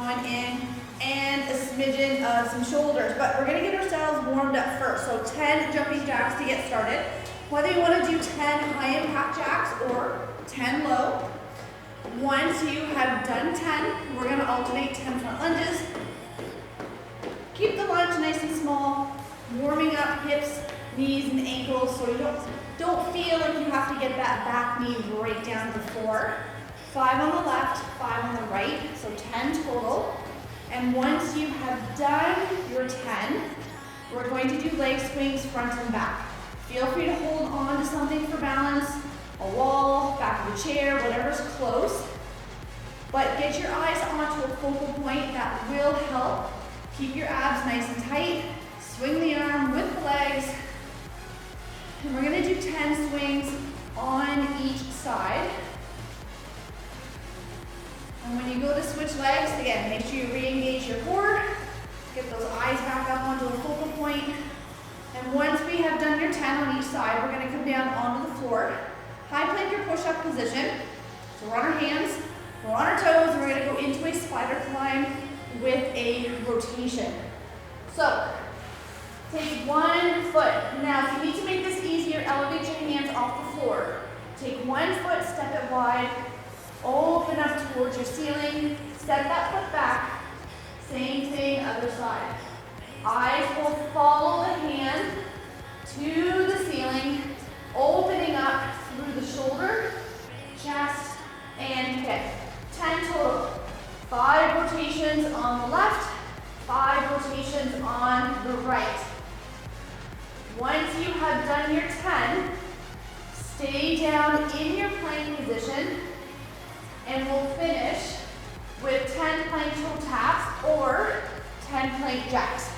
going in, and a smidgen of some shoulders. But we're gonna get ourselves warmed up first. So 10 jumping jacks to get started. Whether you wanna do 10 high impact jacks or 10 low. Once you have done 10, we're gonna alternate 10 front lunges. Keep the lunge nice and small, warming up hips, knees, and ankles so you don't feel like you have to get that back knee right down to the floor. 5 on the left, 5 on the right, so 10 total. And once you have done your 10, we're going to do leg swings front and back. Feel free to hold on to something for balance, a wall, back of a chair, whatever's close. But get your eyes onto a focal point that will help. Keep your abs nice and tight. Swing the arm with the legs. And we're gonna do 10 swings on each side. And when you go to switch legs, again, make sure you re-engage your core. Get those eyes back up onto a focal point. And once we have done your 10 on each side, we're gonna come down onto the floor. High plank or push-up position. So we're on our hands, we're on our toes, and we're gonna go into a spider climb with a rotation. So, take one foot. Now, if you need to make this easier, elevate your hands off the floor. Take one foot, step it wide, open up towards your ceiling, step that foot back. Same thing, other side. Eyes will follow the hand to the ceiling, opening up through the shoulder, chest, and hip. 10 total. 5 rotations on the left, 5 rotations on the right. Once you have done your 10, stay down in your plank position, and we'll finish with 10 plank toe taps or 10 plank jacks.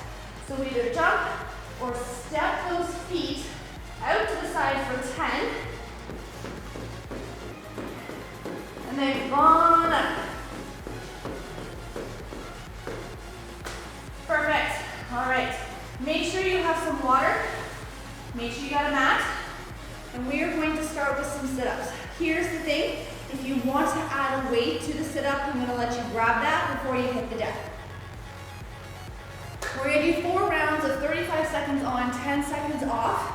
So either jump or step those feet out to the side for 10, and then on up. Perfect. All right. Make sure you have some water. Make sure you got a mat. And we are going to start with some sit-ups. Here's the thing. If you want to add a weight to the sit-up, I'm going to let you grab that before you hit the deck. We're going to do 4 rounds of 35 seconds on, 10 seconds off.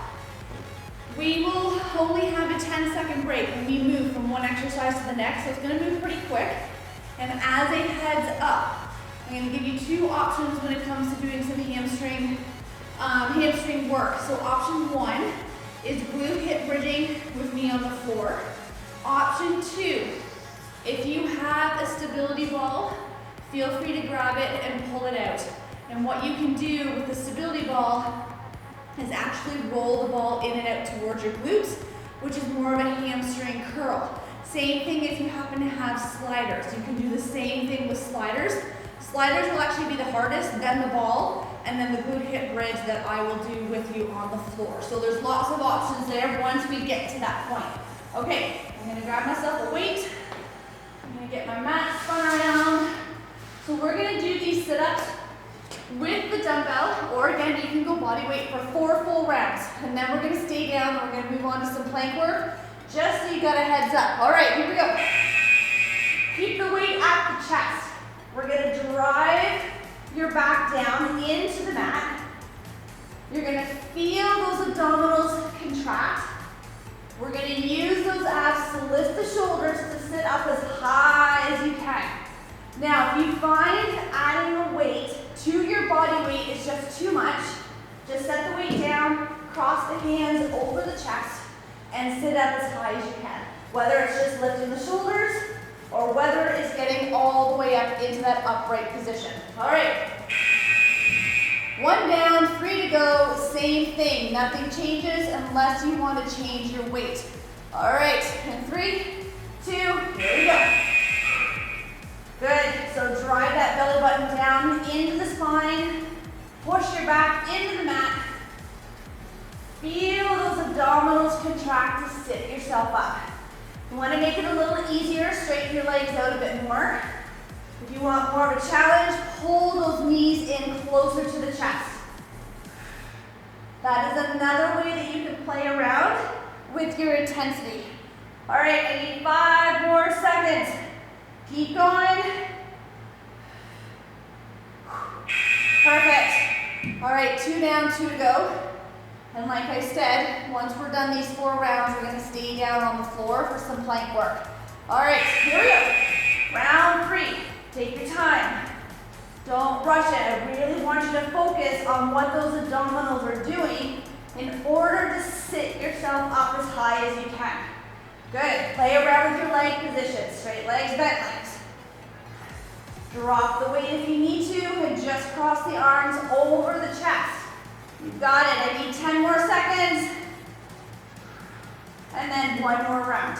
We will only have a 10-second break when we move from one exercise to the next, so it's going to move pretty quick. And as a heads up, I'm going to give you 2 options when it comes to doing some hamstring work. So option 1 is glute hip bridging with me on the floor. Option 2, if you have a stability ball, feel free to grab it and pull it out. And what you can do with the stability ball is actually roll the ball in and out towards your glutes, which is more of a hamstring curl. Same thing if you happen to have sliders. You can do the same thing with sliders. Sliders will actually be the hardest, then the ball, and then the glute hip bridge that I will do with you on the floor. So there's lots of options there once we get to that point. Okay, I'm gonna grab myself a weight. I'm gonna get my mat spun around. So we're gonna do these sit-ups with the dumbbell, or again, you can go body weight for 4 full rounds. And then we're gonna stay down and we're gonna move on to some plank work, just so you got a heads up. All right, here we go. Keep the weight at the chest. We're gonna drive your back down into the mat. You're gonna feel those abdominals contract. We're gonna use those abs to lift the shoulders to sit up as high as you can. Now, if you find adding a weight to your body weight is just too much, just set the weight down, cross the hands over the chest, and sit up as high as you can. Whether it's just lifting the shoulders, or whether it's getting all the way up into that upright position. All right. 1 down, 3 to go, same thing. Nothing changes unless you want to change your weight. All right, and 3, 2, here we go. Good, so drive that belly button down into the spine. Push your back into the mat. Feel those abdominals contract to sit yourself up. You want to make it a little easier, straighten your legs out a bit more. If you want more of a challenge, pull those knees in closer to the chest. That is another way that you can play around with your intensity. All right, I need 5 more seconds. Keep going. Perfect. All right, 2 down, 2 to go. And like I said, once we're done these 4 rounds, we're gonna stay down on the floor for some plank work. All right, here we go. Round 3, take your time. Don't rush it. I really want you to focus on what those abdominals are doing in order to sit yourself up as high as you can. Good. Play around with your leg position. Straight legs, bent legs. Drop the weight if you need to and just cross the arms over the chest. You've got it. I need 10 more seconds. And then 1 more round.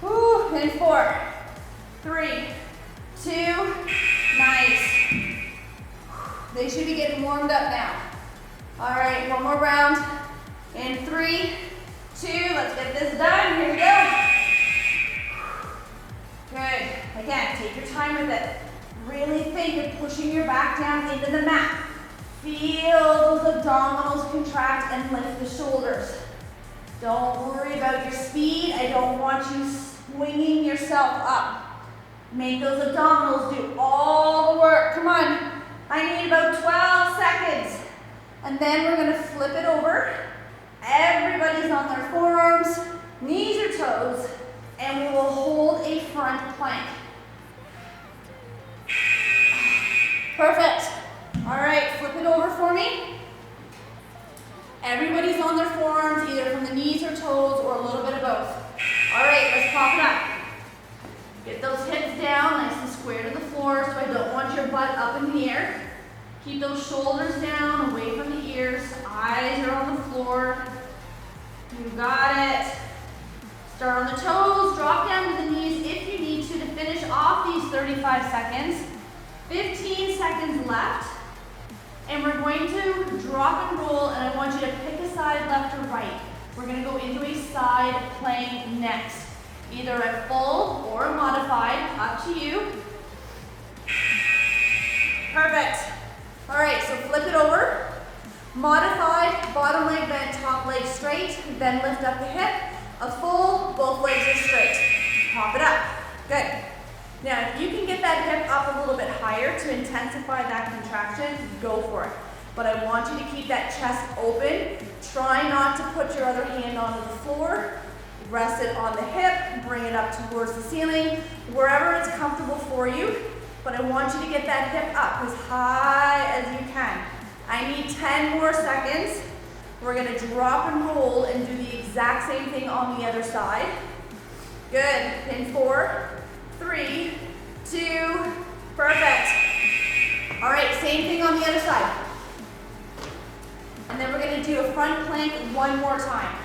Woo, in 4, 3, 2, nice. They should be getting warmed up now. All right, 1 more round. In 3, 2, let's get this done. Here we go. Good. Again, take your time with it. Really think of pushing your back down into the mat. Feel those abdominals contract and lift the shoulders. Don't worry about your speed. I don't want you swinging yourself up. Make those abdominals do all the work. Come on. I need about 12 seconds. And then we're gonna flip it over. Everybody's on their forearms, knees or toes, and we will hold a front plank. Perfect. All right, flip it over for me. Everybody's on their forearms, either from the knees or toes, or a little bit of both. All right, let's pop it up. Get those hips down, nice and square to the floor, so I don't want your butt up in the air. Keep those shoulders down, away from the ears. Eyes are on the floor. You got it. Start on the toes, drop down to the knees if you need to finish off these 35 seconds. 15 seconds left. And we're going to drop and roll, and I want you to pick a side, left or right. We're going to go into a side plank next. Either a full or a modified, up to you. Perfect. All right, so flip it over. Modified, bottom leg bent, top leg straight, then lift up the hip. A full, both legs are straight. Pop it up. Good. Now, if you can get that hip up a little bit higher to intensify that contraction, go for it. But I want you to keep that chest open. Try not to put your other hand onto the floor. Rest it on the hip, bring it up towards the ceiling, wherever it's comfortable for you. But I want you to get that hip up as high as you can. I need 10 more seconds. We're gonna drop and roll and do the exact same thing on the other side. Good, in 4, 3, 2, perfect. All right, same thing on the other side. And then we're gonna do a front plank 1 more time.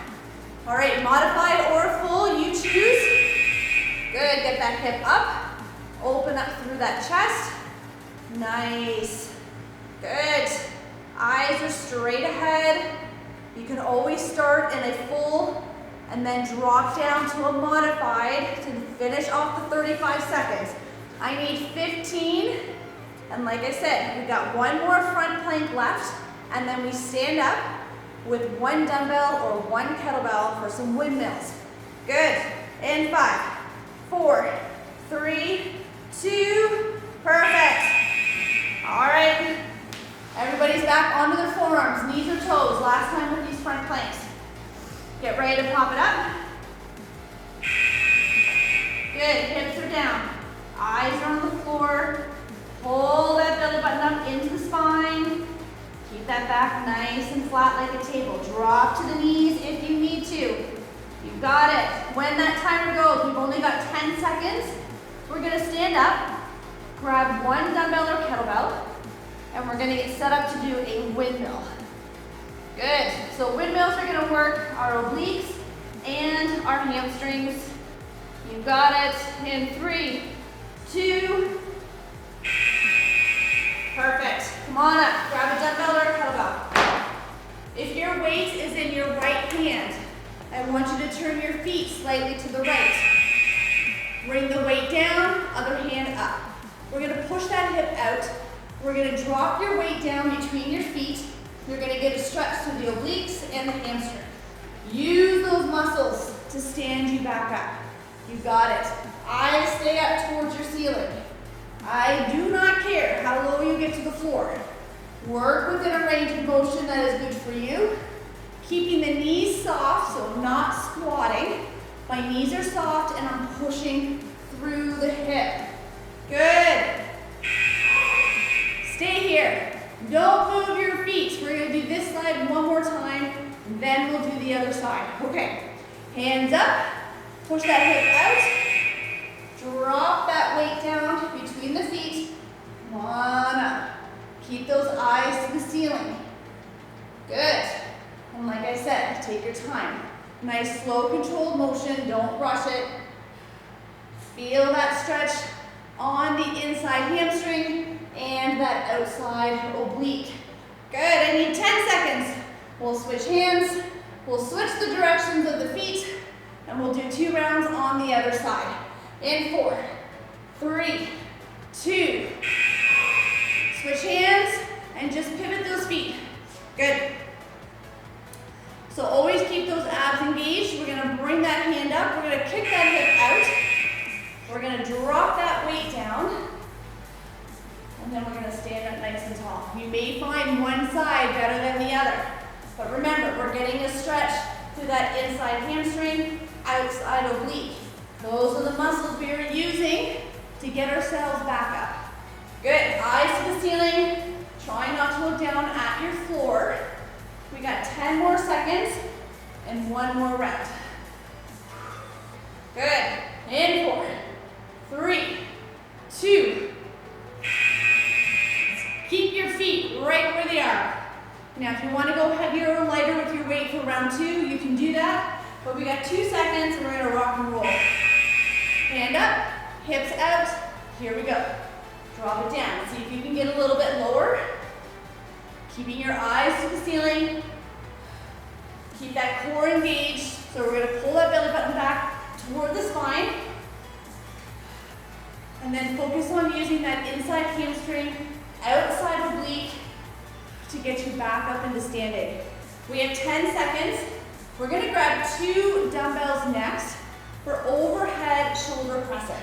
All right, modified or full, you choose. Good, get that hip up. Open up through that chest. Nice. Good. Eyes are straight ahead. You can always start in a full and then drop down to a modified to finish off the 35 seconds. I need 15. And like I said, we got 1 more front plank left, and then we stand up with 1 dumbbell or 1 kettlebell for some windmills. Good. In 5, 4, 3, 2, perfect. All right. Everybody's back onto their forearms, knees or toes. Last time with these front planks. Get ready to pop it up. Good, hips are down. Eyes are on the floor. Pull that belly button up into the spine. Keep that back nice and flat like a table. Drop to the knees if you need to. You got it. When that timer goes, we've only got 10 seconds. We're gonna stand up, grab 1 dumbbell or kettlebell, and we're gonna get set up to do a windmill. Good, so windmills are gonna work our obliques and our hamstrings. You got it. In 3, 2, perfect. Come on up, grab a dumbbell or a kettlebell. If your weight is in your right hand, I want you to turn your feet slightly to the right. Bring the weight down, other hand up. We're gonna push that hip out. We're gonna drop your weight down between your feet. You're gonna get a stretch to the obliques and the hamstring. Use those muscles to stand you back up. You got it. Eyes stay up towards your ceiling. I do not care how low you get to the floor. Work within a range of motion that is good for you. Keeping the knees soft, so not squatting. My knees are soft and I'm pushing through the hip. Good. Stay here. Don't move your feet. We're going to do this side one more time, then we'll do the other side. Okay. Hands up. Push that hip out. Drop that weight down between the feet. Come on up. Keep those eyes to the ceiling. Good. And like I said, take your time. Nice, slow, controlled motion. Don't rush it. Feel that stretch on the inside hamstring and that outside oblique. Good. I need 10 seconds. We'll switch hands. We'll switch the directions of the feet, and we'll do 2 rounds on the other side. In 4, 3, 2. Switch hands and just pivot those feet. Good. So always keep those abs engaged. We're going to bring that hand up. We're going to kick that hip out. We're going to drop that weight down. And then we're going to stand up nice and tall. You may find one side better than the other. But remember, we're getting a stretch through that inside hamstring, outside oblique. Those are the muscles we are using to get ourselves back up. Good. Eyes to the ceiling. Try not to look down at your floor. We got 10 more seconds and 1 more round. Good. In 4, 3, 2. Keep your feet right where they are. Now, if you want to go heavier or lighter with your weight for round 2, you can do that. But we got 2 seconds and we're going to rock and roll. Hand up, hips out. Here we go. Drop it down. See if you can get a little bit lower. Keeping your eyes to the ceiling. Keep that core engaged. So we're going to pull that belly button back toward the spine. And then focus on using that inside hamstring, outside oblique to get you back up into standing. We have 10 seconds. We're going to grab 2 dumbbells next for overhead shoulder pressing.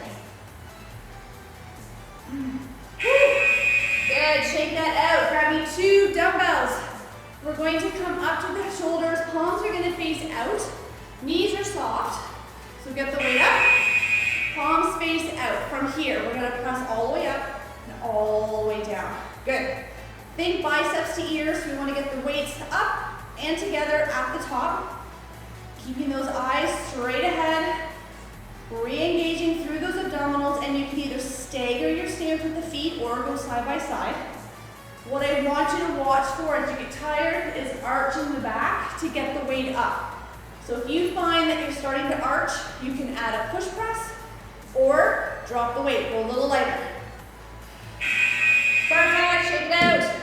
Good, shake that out. Grab me 2 dumbbells. We're going to come up to the shoulders. Palms are going to face out. Knees are soft. So get the weight up. Palms face out. From here, we're going to press all the way up and all the way down. Good. Think biceps to ears. We want to get the weights up and together at the top. Keeping those eyes straight ahead. Re-engaging through those abdominals, and you can either stagger your stance with the feet or go side by side. What I want you to watch for as you get tired is arching the back to get the weight up. So if you find that you're starting to arch, you can add a push press or drop the weight, go a little lighter. Perfect, shake it out.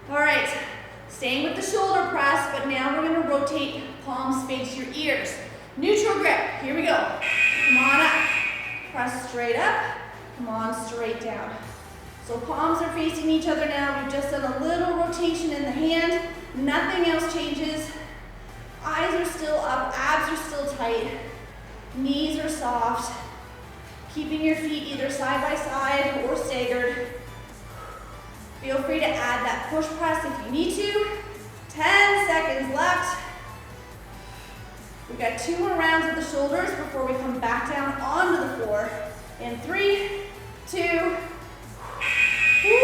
All right, staying with the shoulder press, but now we're gonna rotate palms face your ears. Neutral grip, here we go. Come on up, press straight up, come on straight down. So palms are facing each other now. We've just done a little rotation in the hand. Nothing else changes. Eyes are still up, abs are still tight. Knees are soft. Keeping your feet either side by side or staggered. Feel free to add that push press if you need to. 10 seconds left. We've got 2 more rounds of the shoulders before we come back down onto the floor. In 3, 2, woo!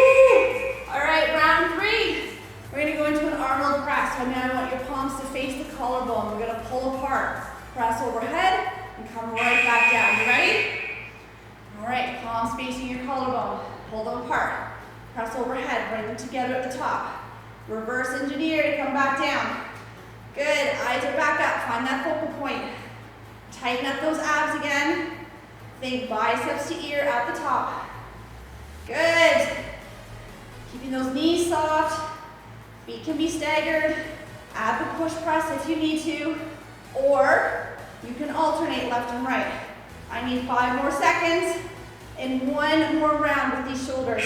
All right, round 3. We're gonna go into an arm press. So now I want your palms to face the collarbone. We're gonna pull apart. Press overhead and come right back down. You ready? All right, palms facing your collarbone. Pull them apart. Press overhead, bring them together at the top. Reverse engineer to come back down. Good, eyes are back up, find that focal point. Tighten up those abs again. Think biceps to ear at the top. Good. Keeping those knees soft. Feet can be staggered. Add the push press if you need to. Or you can alternate left and right. I need 5 more seconds and 1 more round with these shoulders.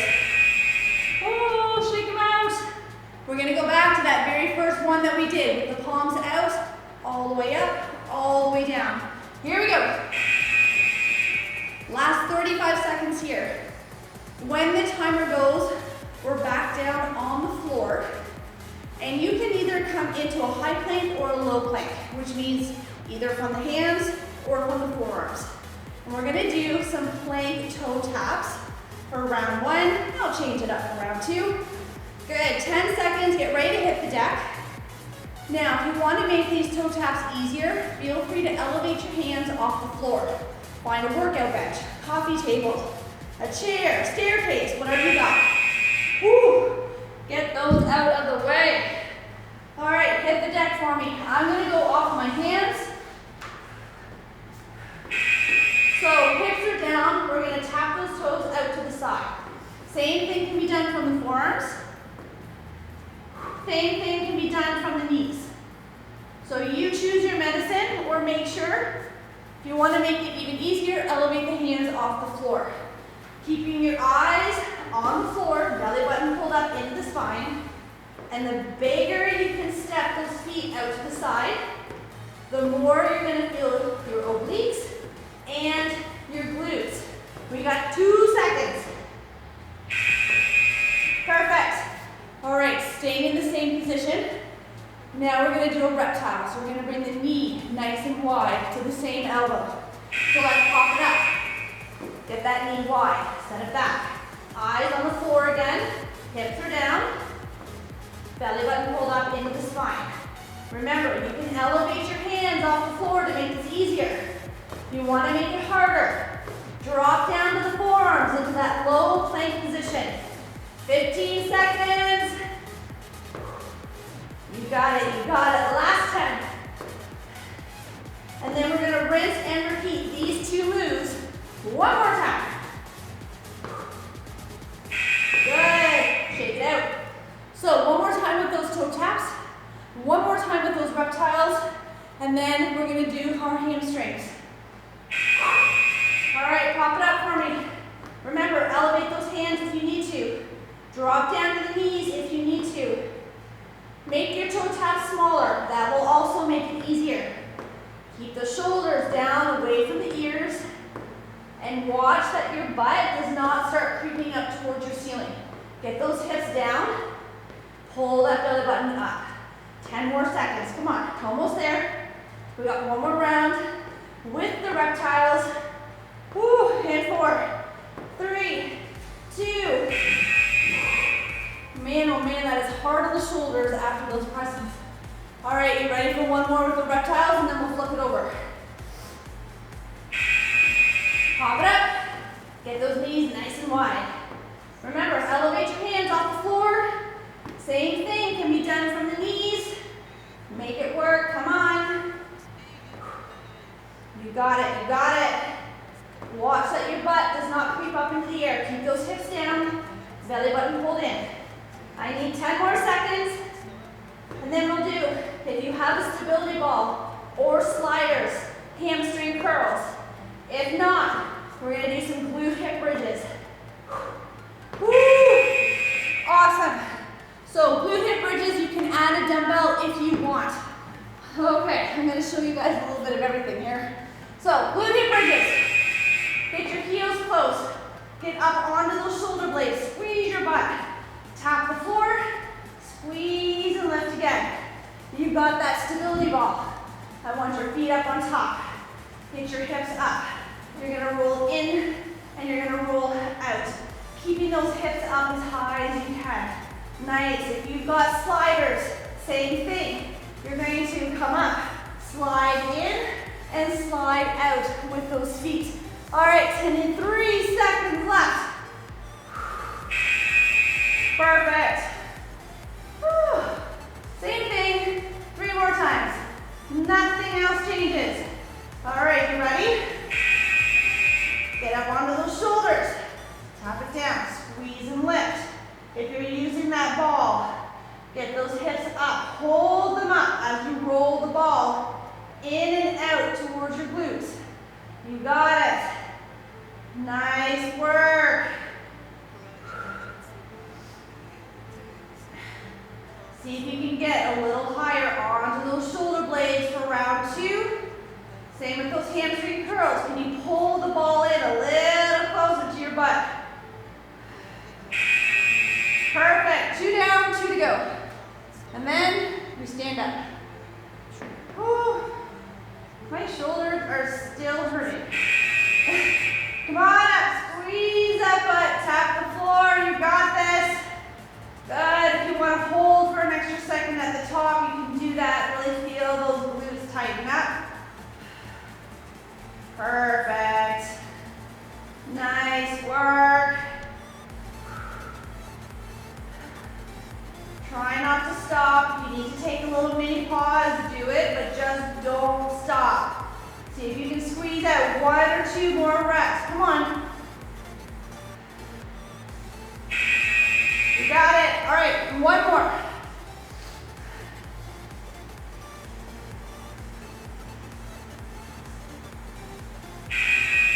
Oh, shake them out. We're gonna go back to that very first one that we did with the palms out, all the way up, all the way down. Here we go. Last 35 seconds here. into a high plank or a low plank, which means either from the hands or from the forearms. And we're gonna do some plank toe taps for round one. I'll change it up for round two. Good, 10 seconds, get ready to hit the deck. Now, if you want to make these toe taps easier, feel free to elevate your hands off the floor. Find a workout bench, coffee table, a chair, staircase, whatever you got. Woo! Get those out of the way. All right, hit the deck for me. I'm gonna go off my hands. So hips are down, we're gonna tap those toes out to the side. Same thing can be done from the forearms. Same thing can be done from the knees. So you choose your medicine, or make sure, if you want to make it even easier, elevate the hands off the floor. Keeping your eyes on the floor, belly button pulled up into the spine. And the bigger you can step those feet out to the side, the more you're going to feel your obliques and your glutes. We got 2 seconds. Perfect. All right, staying in the same position. Now we're going to do a reptile. So we're going to bring the knee nice and wide to the same elbow. So let's pop it up. Get that knee wide. Set it back. Eyes on the floor again. Hips are down. Belly button pulled up into the spine. Remember, you can elevate your hands off the floor to make this easier. If you want to make it harder, drop down to the forearms into that low plank position. 15 seconds. You got it, you got it. Last 10. And then we're going to rinse and repeat these two moves one more time. Good. Shake it out. So one more time with those toe taps. One more time with those reptiles. And then we're going to do our hamstrings. All right, pop it up for me. Remember, elevate those hands if you need to. Drop down to the knees if you need to. Make your toe taps smaller. That will also make it easier. Keep the shoulders down away from the ears. And watch that your butt does not start creeping up towards your ceiling. Get those hips down. Pull that belly button up. 10 more seconds. Come on, almost there. We got one more round with the reptiles. Woo, and 4, 3, 2. Man, oh man, that is hard on the shoulders after those presses. All right, you ready for one more with the reptiles, and then we'll flip it over. Pop it up. Get those knees nice and wide. Remember, elevate your hands off the floor. Same thing can be done from the knees. Make it work, come on. You got it, you got it. Watch that your butt does not creep up into the air. Keep those hips down, belly button pulled in. I need 10 more seconds, and then we'll do, if you have a stability ball or sliders, hamstring curls. If not, we're gonna do some glute hip bridges. Woo! Awesome. So glute hip bridges, you can add a dumbbell if you want. Okay, I'm gonna show you guys a little bit of everything here. So glute hip bridges. Get your heels close. Get up onto those shoulder blades. Squeeze your butt. Tap the floor. Squeeze and lift again. You got that stability ball. I want your feet up on top. Get your hips up. You're gonna roll in and you're gonna roll out. Keeping those hips up as high as you can. Nice. If you've got sliders, same thing. You're going to come up, slide in, and slide out with those feet. All right, and in 3 seconds left. Perfect. Whew. Same thing, 3 more times. Nothing else changes. All right, you ready? Get up onto those shoulders. Tap it down, squeeze and lift. If you're using that ball, get those hips up. Hold them up as you roll the ball in and out towards your glutes. You got it. Nice work. See if you can get a little higher onto those shoulder blades for round 2. Same with those hamstring curls. Can you pull the ball in a little closer to your butt? Perfect. 2 down, 2 to go. And then We stand up. Whew. My shoulders are still hurting. Come on up, squeeze that butt, tap the floor, you got this. Good, if you want to hold for an extra second at the top, you can do that. Really feel those glutes tighten up. Perfect. Nice work. Try not to stop. If you need to take a little mini pause, do it, but just don't stop. See if you can squeeze out 1 or 2 more reps. Come on. You got it. All right, 1 more.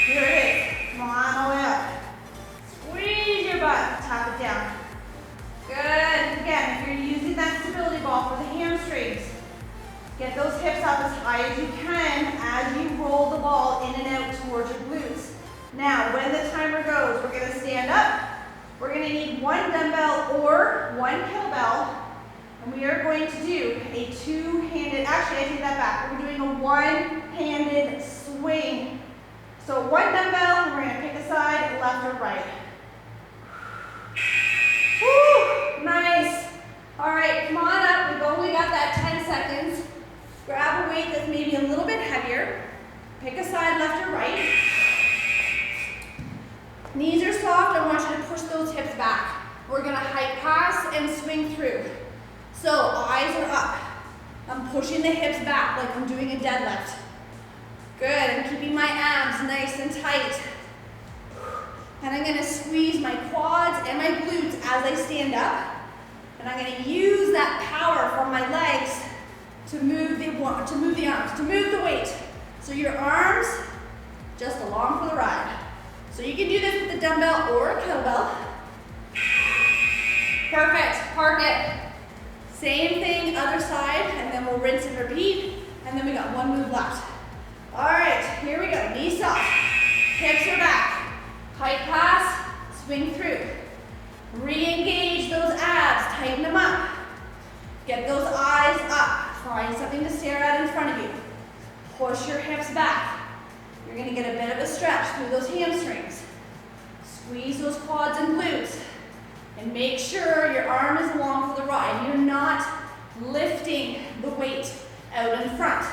Here it is. Come on, all the way up. Squeeze your butt. Tap it down. Good. Again, if you're using that stability ball for the hamstrings, get those hips up as high as you can as you roll the ball in and out towards your glutes. Now, when the timer goes, we're going to stand up. We're going to need 1 dumbbell or 1 kettlebell, and we are going to do a 2-handed, actually I take that back, we're doing a 1-handed swing. So 1 dumbbell, we're going to pick a side, left or right. Woo, nice. All right, come on up, we've only got that 10 seconds. Grab a weight that's maybe a little bit heavier, pick a side, left or right. Knees are soft, I want you to push those hips back. We're gonna hike pass and swing through. So eyes are up. I'm pushing the hips back like I'm doing a deadlift. Good, I'm keeping my abs nice and tight. And I'm gonna squeeze my quads and my glutes as I stand up. And I'm gonna use that power from my legs to move the arms, to move the weight. So your arms just along for the ride. So you can do this with a dumbbell or a kettlebell. Perfect, park it. Same thing, other side, and then we'll rinse and repeat. And then we got 1 move left. All right, here we go, knees soft, hips are back. Hike pass, swing through. Re-engage those abs, tighten them up. Get those eyes up. Find something to stare at in front of you. Push your hips back. You're gonna get a bit of a stretch through those hamstrings. Squeeze those quads and glutes. And make sure your arm is along for the ride. You're not lifting the weight out in front.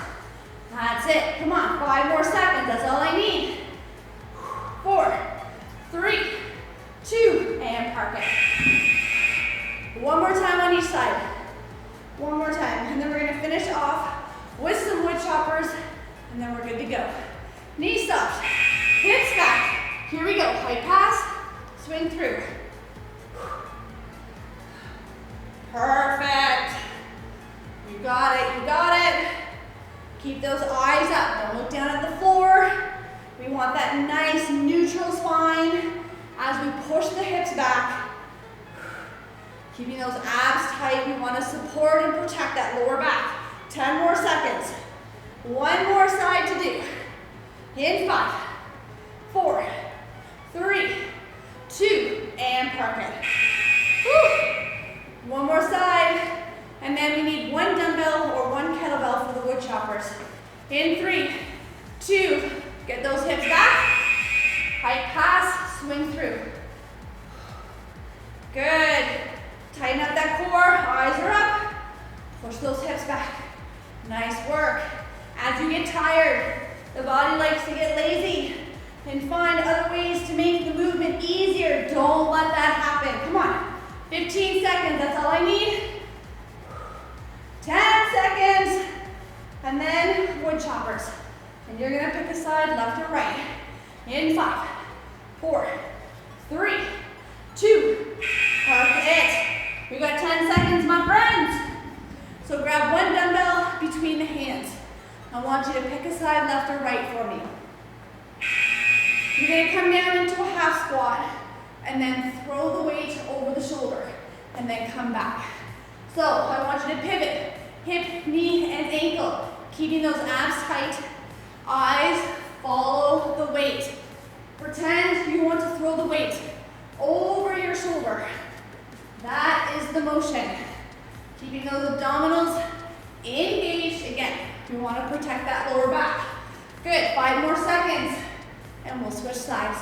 That's it. Come on, 5 more seconds. That's all I need. 4, 3, 2, and park it. 1 more time on each side. 1 more time. And then we're gonna finish off with some wood choppers, and then we're good to go. Knees soft, hips back. Here we go. Hike pass, swing through. Perfect. You got it, you got it. Keep those eyes up. Don't look down at the floor. We want that nice neutral spine as we push the hips back. Keeping those abs tight. We want to support and protect that lower back. 10 more seconds. 1 more side to do. In 5, 4, 3, 2, and park it. Woo. 1 more side. And then we need 1 dumbbell or 1 kettlebell for the wood choppers. In 3, 2, get those hips back. Hike pass, swing through. Good. Tighten up that core, eyes are up. Push those hips back. Nice work. As you get tired, the body likes to get lazy and find other ways to make the movement easier. Don't let that happen. Come on. 15 seconds, that's all I need. 10 seconds. And then wood choppers. And you're gonna pick a side, left or right. In 5, 4, 3, 2, perfect. We got 10 seconds, my friends. So grab 1 dumbbell between the hands. I want you to pick a side, left or right for me. You're gonna come down into a half squat and then throw the weight over the shoulder and then come back. So I want you to pivot, hip, knee, and ankle, keeping those abs tight. Eyes follow the weight. Pretend you want to throw the weight over your shoulder. That is the motion. Keeping those abdominals Engaged again. We want to protect that lower back. Good, 5 more seconds. And we'll switch sides.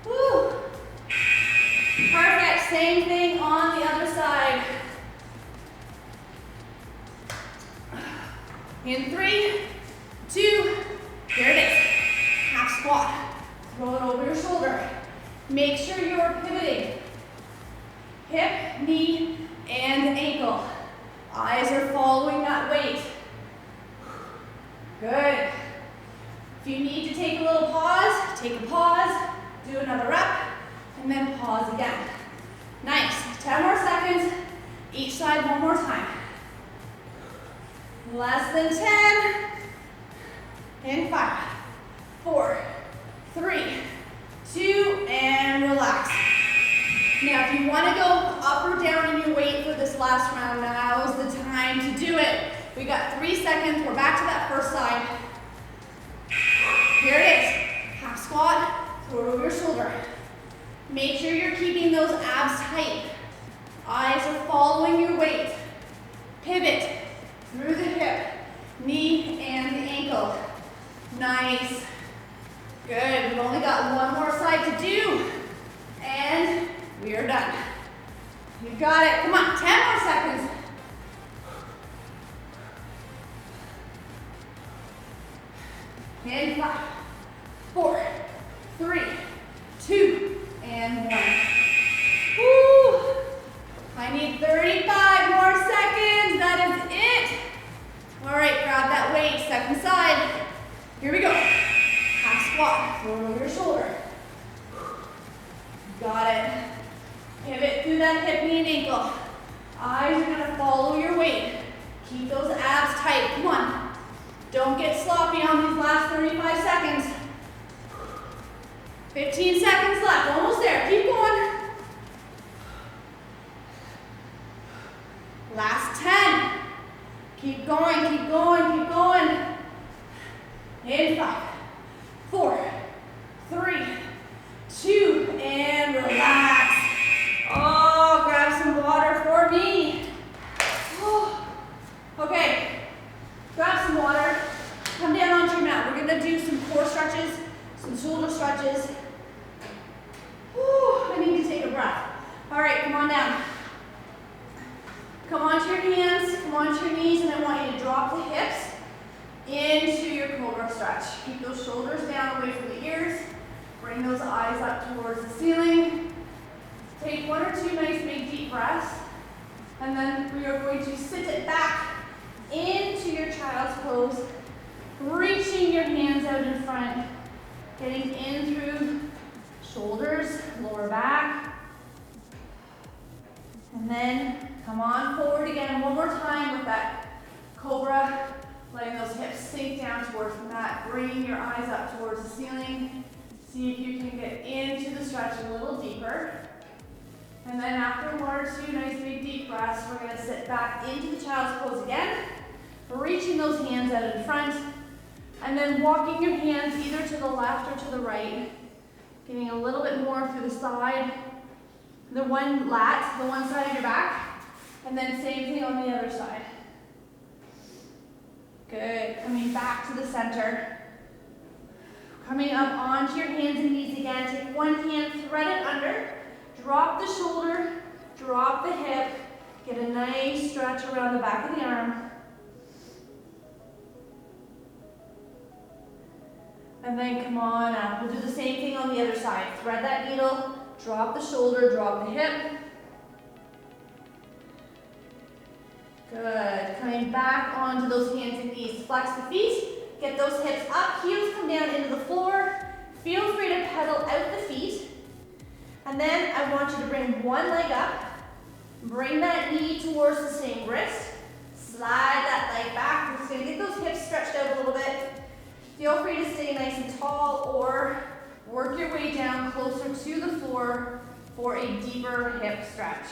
Woo. Perfect, same thing on the other side. In 3, 2, here it is. Half squat. Throw it over your shoulder. Make sure you're pivoting. Hip, knee, and ankle. Eyes are following that weight. Good. If you need to take a little pause, take a pause, do another rep, and then pause again. Nice. 10 more seconds. Each side one more time. Less than 10. In 5, 4, 3, 2, and relax. Now, if you want to go up or down in your weight for this last round, now is the time to do it. We got 3 seconds. We're back to that first side. Here it is. Half squat, throw it over your shoulder. Make sure you're keeping those abs tight. Eyes are following your weight. Pivot through the hip, knee, and the ankle. Nice. Good. We've only got one more side to do. And we are done. You got it. Come on, 10 more seconds. In 5, 4, 3, 2, and 1. Woo! I need 35 more seconds. That is it. All right, grab that weight. Second side. Here we go. Half squat. Throw it over your shoulder. Got it. Pivot through that hip, knee, and ankle. Eyes are gonna follow your weight. Keep those abs tight. Come on. Don't get sloppy on these last 35 seconds. 15 seconds left. Almost there. Keep going. Last 10. Keep going, keep going, keep going. In 5, 4, 3, 2, and relax. Oh, grab some water for me. Oh. Okay, grab some water. Come down onto your mat. We're gonna do some core stretches, some shoulder stretches. Whew, I need to take a breath. All right, come on down. Come onto your hands, come onto your knees, and I want you to drop the hips into your cobra stretch. Keep those shoulders down away from the ears. Bring those eyes up towards the ceiling. Take 1 or 2 nice big deep breaths. And then we are going to sit it back into your child's pose, reaching your hands out in front, getting in through shoulders, lower back. And then come on forward again one more time with that cobra, letting those hips sink down towards the mat, bringing your eyes up towards the ceiling. See if you can get into the stretch a little deeper. And then after 1 or 2 nice big deep breaths, we're gonna sit back into the child's pose again, reaching those hands out in front, and then walking your hands either to the left or to the right, getting a little bit more through the side, the one lat, the one side of your back, and then same thing on the other side. Good, coming back to the center. Coming up onto your hands and knees again. Take one hand, thread it under, drop the shoulder, drop the hip, get a nice stretch around the back of the arm. And then come on up. We'll do the same thing on the other side. Thread that needle, drop the shoulder, drop the hip. Good. Coming back onto those hands and knees. Flex the feet. Get those hips up. Heels come down into the floor. Feel free to pedal out the feet. And then I want you to bring one leg up. Bring that knee towards the same wrist. Slide that leg back. We're just going to get those hips stretched out a little bit. Feel free to stay nice and tall or work your way down closer to the floor for a deeper hip stretch.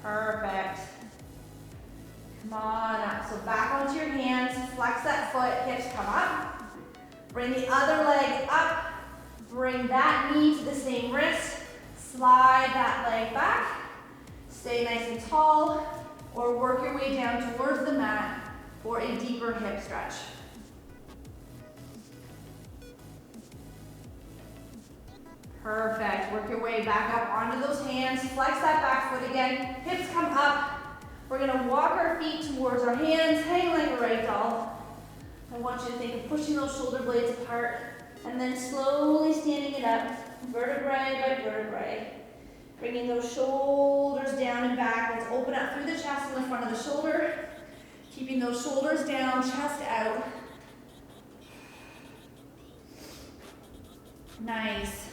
Perfect. Come on up. So back onto your hands, flex that foot, hips come up. Bring the other leg up. Bring that knee to the same wrist. Slide that leg back. Stay nice and tall, or work your way down towards the mat for a deeper hip stretch. Perfect. Work your way back up onto those hands. Flex that back foot again. Hips come up. We're going to walk our feet towards our hands, hang like a rag doll. I want you to think of pushing those shoulder blades apart and then slowly standing it up, vertebrae by vertebrae. Bringing those shoulders down and back. Let's open up through the chest and the front of the shoulder. Keeping those shoulders down, chest out. Nice.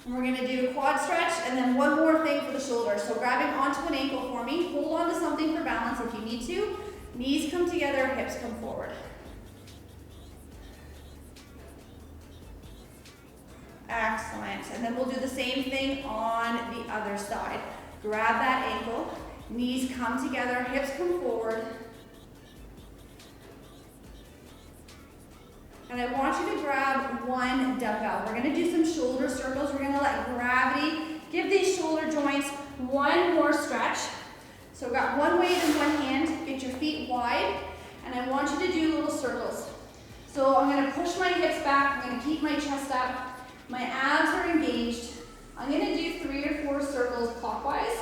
And we're going to do a quad stretch and then one more thing for the shoulders. So grabbing onto an ankle for me. Hold on to something for balance if you need to. Knees come together, hips come forward. Excellent. And then we'll do the same thing on the other side. Grab that ankle. Knees come together, hips come forward. And I want you to grab one dumbbell. We're going to do some shoulder circles. We're going to let gravity give these shoulder joints one more stretch. So we've got one weight in one hand. Get your feet wide. And I want you to do little circles. So I'm going to push my hips back. I'm going to keep my chest up. My abs are engaged. I'm going to do 3 or 4 circles clockwise.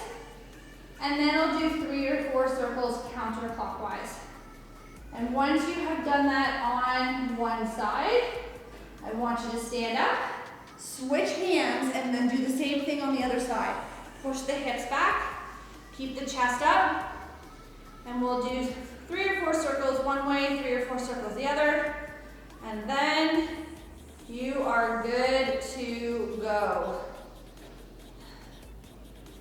And then I'll do 3 or 4 circles counterclockwise. And once you have done that on one side, I want you to stand up, switch hands, and then do the same thing on the other side. Push the hips back, keep the chest up, and we'll do 3 or 4 circles one way, 3 or 4 circles the other, and then you are good to go.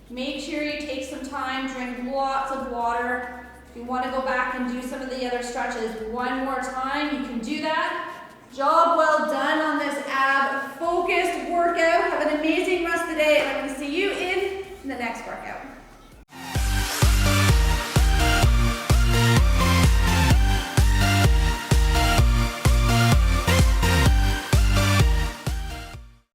Make sure you take some time, drink lots of water. If you want to go back and do some of the other stretches one more time, you can do that. Job well done on this ab-focused workout. Have an amazing rest of the day, and I'm going to see you in the next workout.